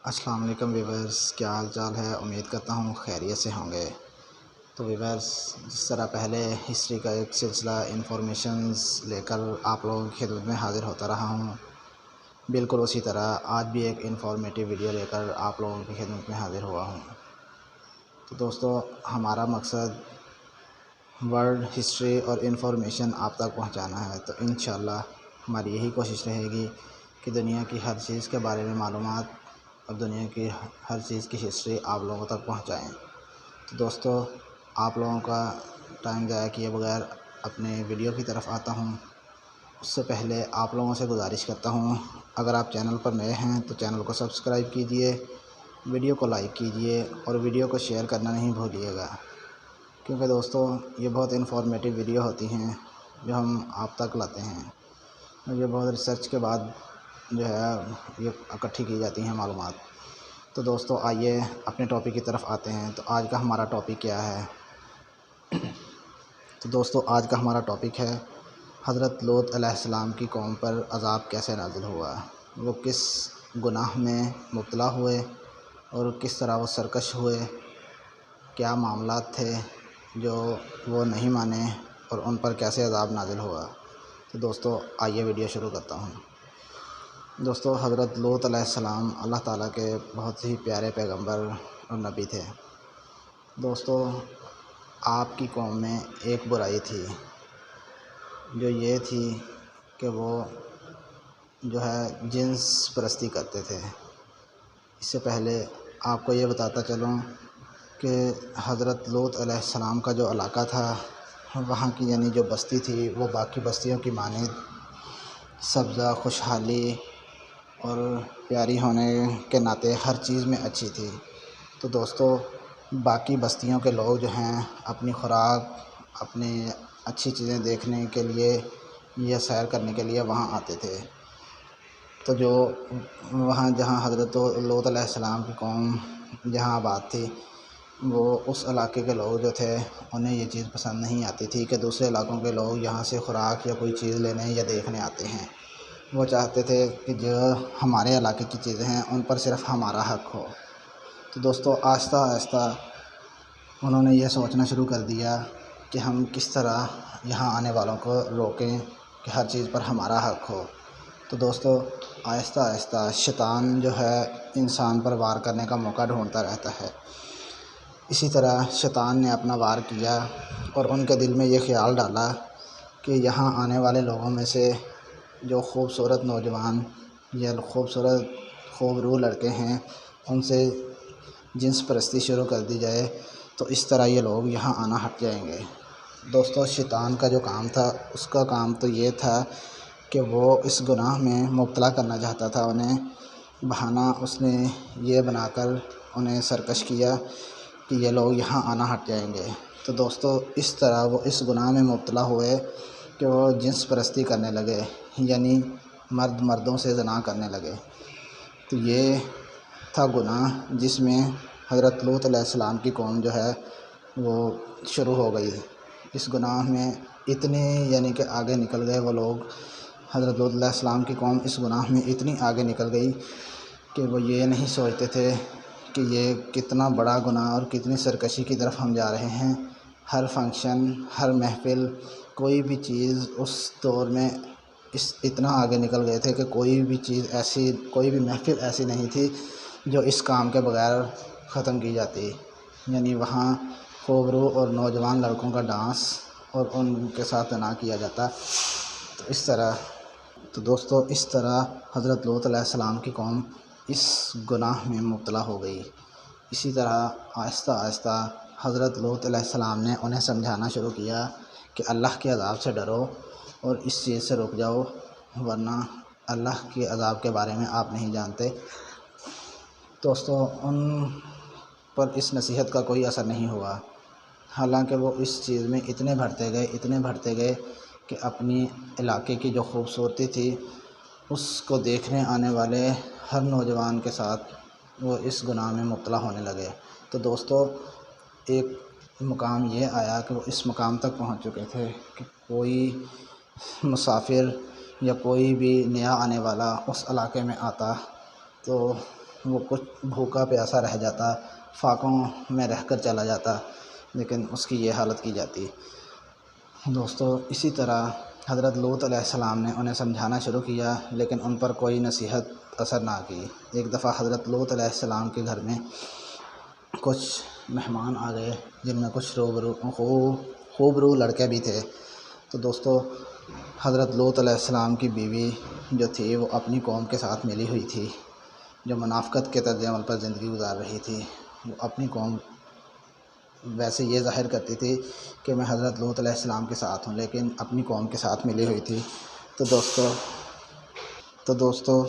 السلام علیکم ویورز، کیا حال چال ہے؟ امید کرتا ہوں خیریت سے ہوں گے۔ تو ویورز، جس طرح پہلے ہسٹری کا ایک سلسلہ انفارمیشنز لے کر آپ لوگوں کی خدمت میں حاضر ہوتا رہا ہوں، بالکل اسی طرح آج بھی ایک انفارمیٹیو ویڈیو لے کر آپ لوگوں کی خدمت میں حاضر ہوا ہوں۔ تو دوستو، ہمارا مقصد ورلڈ ہسٹری اور انفارمیشن آپ تک پہنچانا ہے، تو انشاءاللہ ہماری یہی کوشش رہے گی کہ دنیا کی ہر چیز کے بارے میں معلومات اور دنیا کی ہر چیز کی ہسٹری آپ لوگوں تک پہنچائیں۔ تو دوستو، آپ لوگوں کا ٹائم ضائع کیے بغیر اپنے ویڈیو کی طرف آتا ہوں۔ اس سے پہلے آپ لوگوں سے گزارش کرتا ہوں، اگر آپ چینل پر نئے ہیں تو چینل کو سبسکرائب کیجئے، ویڈیو کو لائک کیجئے اور ویڈیو کو شیئر کرنا نہیں بھولیے گا، کیونکہ دوستو یہ بہت انفارمیٹیو ویڈیو ہوتی ہیں جو ہم آپ تک لاتے ہیں، اور یہ بہت ریسرچ کے بعد جو ہے یہ اکٹھی کی جاتی ہیں معلومات۔ تو دوستو آئیے اپنے ٹاپک کی طرف آتے ہیں۔ تو آج کا ہمارا ٹاپک کیا ہے؟ تو دوستو آج کا ہمارا ٹاپک ہے حضرت لوط علیہ السلام کی قوم پر عذاب کیسے نازل ہوا، وہ کس گناہ میں مبتلا ہوئے اور کس طرح وہ سرکش ہوئے، کیا معاملات تھے جو وہ نہیں مانے اور ان پر کیسے عذاب نازل ہوا۔ تو دوستو آئیے ویڈیو شروع کرتا ہوں۔ دوستو، حضرت لوط علیہ السلام اللہ تعالیٰ کے بہت ہی پیارے پیغمبر اور نبی تھے۔ دوستو، آپ کی قوم میں ایک برائی تھی جو یہ تھی کہ وہ جو ہے جنس پرستی کرتے تھے۔ اس سے پہلے آپ کو یہ بتاتا چلوں کہ حضرت لوط علیہ السلام کا جو علاقہ تھا، وہاں کی یعنی جو بستی تھی وہ باقی بستیوں کی مانند سبزہ، خوشحالی اور پیاری ہونے کے ناطے ہر چیز میں اچھی تھی۔ تو دوستو، باقی بستیوں کے لوگ جو ہیں اپنی خوراک، اپنی اچھی چیزیں دیکھنے کے لیے یا سیر کرنے کے لیے وہاں آتے تھے۔ تو جو وہاں جہاں حضرت لوط علیہ السلام کی قوم جہاں آباد تھی، وہ اس علاقے کے لوگ جو تھے انہیں یہ چیز پسند نہیں آتی تھی کہ دوسرے علاقوں کے لوگ یہاں سے خوراک یا کوئی چیز لینے یا دیکھنے آتے ہیں۔ وہ چاہتے تھے کہ جو ہمارے علاقے کی چیزیں ہیں ان پر صرف ہمارا حق ہو۔ تو دوستو آہستہ آہستہ انہوں نے یہ سوچنا شروع کر دیا کہ ہم کس طرح یہاں آنے والوں کو روکیں کہ ہر چیز پر ہمارا حق ہو۔ تو دوستو آہستہ آہستہ شیطان جو ہے انسان پر وار کرنے کا موقع ڈھونڈتا رہتا ہے۔ اسی طرح شیطان نے اپنا وار کیا اور ان کے دل میں یہ خیال ڈالا کہ یہاں آنے والے لوگوں میں سے جو خوبصورت نوجوان یا خوبصورت خوبرو لڑکے ہیں ان سے جنس پرستی شروع کر دی جائے، تو اس طرح یہ لوگ یہاں آنا ہٹ جائیں گے۔ دوستو شیطان کا جو کام تھا، اس کا کام تو یہ تھا کہ وہ اس گناہ میں مبتلا کرنا چاہتا تھا انہیں۔ بہانہ اس نے یہ بنا کر انہیں سرکش کیا کہ یہ لوگ یہاں آنا ہٹ جائیں گے۔ تو دوستو اس طرح وہ اس گناہ میں مبتلا ہوئے کہ وہ جنس پرستی کرنے لگے، یعنی مرد مردوں سے زنا کرنے لگے۔ تو یہ تھا گناہ جس میں حضرت لوط علیہ السلام کی قوم جو ہے وہ شروع ہو گئی۔ اس گناہ میں اتنے یعنی کہ آگے نکل گئے وہ لوگ، حضرت لوط علیہ السلام کی قوم اس گناہ میں اتنی آگے نکل گئی کہ وہ یہ نہیں سوچتے تھے کہ یہ کتنا بڑا گناہ اور کتنی سرکشی کی طرف ہم جا رہے ہیں۔ ہر فنکشن، ہر محفل، کوئی بھی چیز اس دور میں اتنا آگے نکل گئے تھے کہ کوئی بھی چیز ایسی، کوئی بھی محفل ایسی نہیں تھی جو اس کام کے بغیر ختم کی جاتی، یعنی وہاں خوبرو اور نوجوان لڑکوں کا ڈانس اور ان کے ساتھ زنا کیا جاتا۔ تو اس طرح دوستو اس طرح حضرت لوط علیہ السلام کی قوم اس گناہ میں مبتلا ہو گئی۔ اسی طرح آہستہ آہستہ حضرت لوط علیہ السلام نے انہیں سمجھانا شروع کیا کہ اللہ کے عذاب سے ڈرو اور اس چیز سے رک جاؤ، ورنہ اللہ کے عذاب کے بارے میں آپ نہیں جانتے۔ دوستو ان پر اس نصیحت کا کوئی اثر نہیں ہوا، حالانکہ وہ اس چیز میں اتنے بڑھتے گئے کہ اپنی علاقے کی جو خوبصورتی تھی اس کو دیکھنے آنے والے ہر نوجوان کے ساتھ وہ اس گناہ میں مبتلا ہونے لگے۔ تو دوستو ایک مقام یہ آیا کہ وہ اس مقام تک پہنچ چکے تھے کہ کوئی مسافر یا کوئی بھی نیا آنے والا اس علاقے میں آتا تو وہ کچھ بھوکا پیاسا رہ جاتا، فاقوں میں رہ کر چلا جاتا، لیکن اس کی یہ حالت کی جاتی۔ دوستو اسی طرح حضرت لوط علیہ السلام نے انہیں سمجھانا شروع کیا، لیکن ان پر کوئی نصیحت اثر نہ کی۔ ایک دفعہ حضرت لوط علیہ السلام کے گھر میں کچھ مہمان آ گئے، جن میں کچھ خوبرو لڑکے بھی تھے۔ تو دوستو حضرت لوط علیہ السلام کی بیوی جو تھی وہ اپنی قوم کے ساتھ ملی ہوئی تھی، جو منافقت کے طرز عمل پر زندگی گزار رہی تھی۔ وہ اپنی قوم ویسے یہ ظاہر کرتی تھی کہ میں حضرت لوط علیہ السلام کے ساتھ ہوں، لیکن اپنی قوم کے ساتھ ملی ہوئی تھی۔ تو دوستو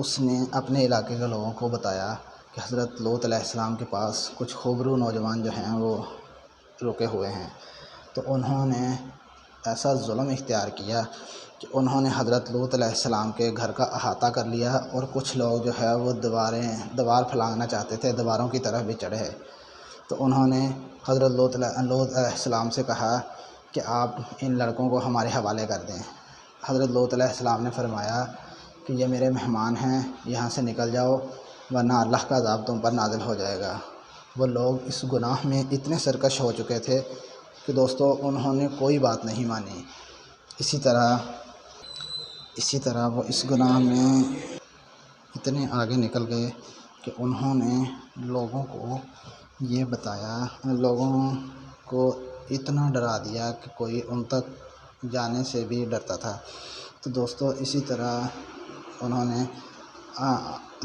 اس نے اپنے علاقے کے لوگوں کو بتایا کہ حضرت لوط علیہ السلام کے پاس کچھ خوبرو نوجوان جو ہیں وہ رکے ہوئے ہیں۔ تو انہوں نے ایسا ظلم اختیار کیا کہ انہوں نے حضرت لوط علیہ السلام کے گھر کا احاطہ کر لیا، اور کچھ لوگ جو ہے وہ دیوار پھلانگنا چاہتے تھے، دیواروں کی طرف بھی چڑھے۔ تو انہوں نے حضرت لوط علیہ السلام سے کہا کہ آپ ان لڑکوں کو ہمارے حوالے کر دیں۔ حضرت لوط علیہ السلام نے فرمایا کہ یہ میرے مہمان ہیں، یہاں سے نکل جاؤ ورنہ اللہ کا عذاب تم پر نازل ہو جائے گا۔ وہ لوگ اس گناہ میں اتنے سرکش ہو چکے تھے کہ دوستو انہوں نے کوئی بات نہیں مانی۔ اسی طرح وہ اس گناہ میں اتنے آگے نکل گئے کہ انہوں نے لوگوں کو یہ بتایا، لوگوں کو اتنا ڈرا دیا کہ کوئی ان تک جانے سے بھی ڈرتا تھا۔ تو دوستو اسی طرح انہوں نے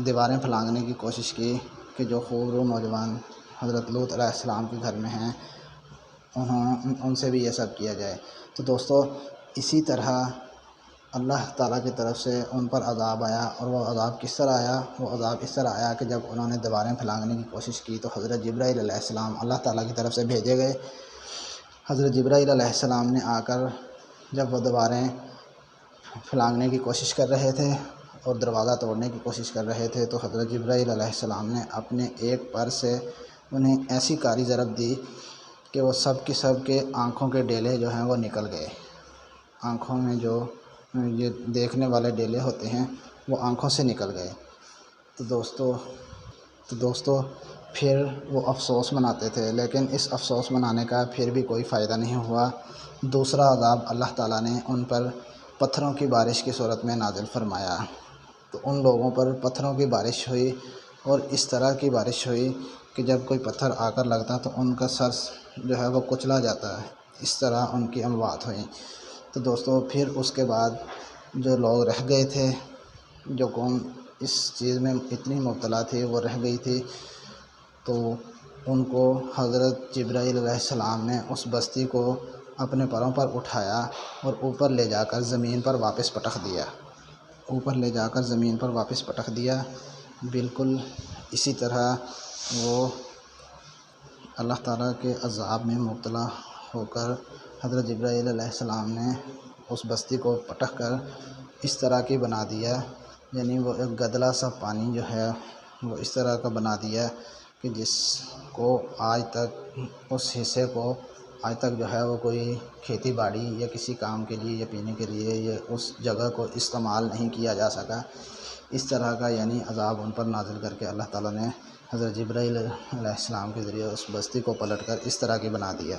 دیواریں پھلانگنے کی کوشش کی کہ جو خوبرو نوجوان حضرت لوط علیہ السلام کے گھر میں ہیں ان سے بھی یہ سب کیا جائے۔ تو دوستو اسی طرح اللہ تعالیٰ کی طرف سے ان پر عذاب آیا، اور وہ عذاب کس طرح آیا؟ وہ عذاب اس طرح آیا کہ جب انہوں نے دیواریں پھلانگنے کی کوشش کی تو حضرت جبرائیل علیہ السلام اللہ تعالیٰ کی طرف سے بھیجے گئے۔ حضرت جبرائیل علیہ السلام نے آ کر جب وہ دیواریں پھلانگنے کی کوشش کر رہے تھے اور دروازہ توڑنے کی کوشش کر رہے تھے، تو حضرت جبرائیل علیہ السلام نے اپنے ایک پر سے انہیں ایسی کاری ضرب دی کہ وہ سب کے آنکھوں کے ڈیلے جو ہیں وہ نکل گئے۔ آنکھوں میں جو یہ دیکھنے والے ڈیلے ہوتے ہیں وہ آنکھوں سے نکل گئے۔ تو دوستو پھر وہ افسوس مناتے تھے، لیکن اس افسوس منانے کا پھر بھی کوئی فائدہ نہیں ہوا۔ دوسرا عذاب اللہ تعالیٰ نے ان پر پتھروں کی بارش کی صورت میں نازل فرمایا۔ تو ان لوگوں پر پتھروں کی بارش ہوئی، اور اس طرح کی بارش ہوئی کہ جب کوئی پتھر آ کر لگتا تو ان کا سر جو ہے وہ کچلا جاتا ہے۔ اس طرح ان کی اموات ہوئیں۔ تو دوستو پھر اس کے بعد جو لوگ رہ گئے تھے، جو قوم اس چیز میں اتنی مبتلا تھی وہ رہ گئی تھی، تو ان کو حضرت جبرائیل علیہ السلام نے اس بستی کو اپنے پروں پر اٹھایا اور اوپر لے جا کر زمین پر واپس پٹخ دیا۔ بالکل اسی طرح وہ اللہ تعالیٰ کے عذاب میں مبتلا ہو کر حضرت جبرائیل علیہ السلام نے اس بستی کو پٹخ کر اس طرح کی بنا دیا، یعنی وہ ایک گدلا سا پانی جو ہے وہ اس طرح کا بنا دیا کہ جس کو آج تک اس حصے کو آج تک جو ہے وہ کوئی کھیتی باڑی یا کسی کام کے لیے یا پینے کے لیے یا اس جگہ کو استعمال نہیں کیا جا سکا۔ اس طرح کا یعنی عذاب ان پر نازل کر کے اللہ تعالیٰ نے حضرت جبرائیل علیہ السلام کے ذریعے اس بستی کو پلٹ کر اس طرح کی بنا دیا۔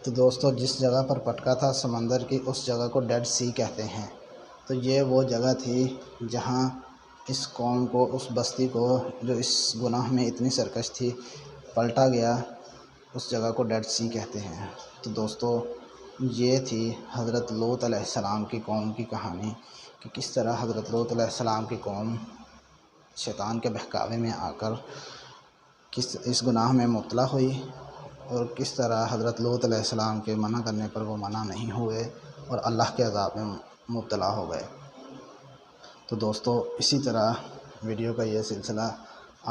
تو دوستو جس جگہ پر پٹکا تھا سمندر کی، اس جگہ کو ڈیڈ سی کہتے ہیں۔ تو یہ وہ جگہ تھی جہاں اس قوم کو، اس بستی کو جو اس گناہ میں اتنی سرکش تھی، پلٹا گیا۔ اس جگہ کو ڈیڈ سی کہتے ہیں۔ تو دوستو یہ تھی حضرت لوط علیہ السلام کی قوم کی کہانی کہ کس طرح حضرت لوط علیہ السلام کی قوم شیطان کے بہکاوے میں آ کر اس گناہ میں مبتلا ہوئی، اور کس طرح حضرت لوط علیہ السلام کے منع کرنے پر وہ منع نہیں ہوئے اور اللہ کے عذاب میں مبتلا ہو گئے۔ تو دوستو اسی طرح ویڈیو کا یہ سلسلہ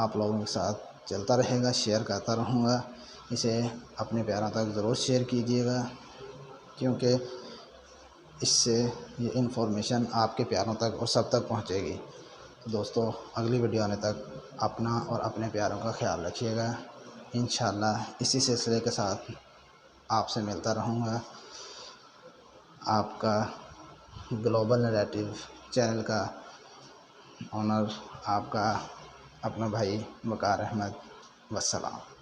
آپ لوگوں کے ساتھ چلتا رہے گا، شیئر کرتا رہوں گا۔ اسے اپنے پیاروں تک ضرور شیئر کیجیے گا، کیونکہ اس سے یہ انفارمیشن آپ کے پیاروں تک اور سب تک پہنچے گی۔ تو دوستو اگلی ویڈیو آنے تک اپنا اور اپنے پیاروں کا خیال رکھیے گا۔ انشاءاللہ اسی سلسلے کے ساتھ آپ سے ملتا رہوں گا۔ آپ کا گلوبل نریٹو چینل کا آنر، آپ کا اپنا بھائی وقار احمد، والسلام۔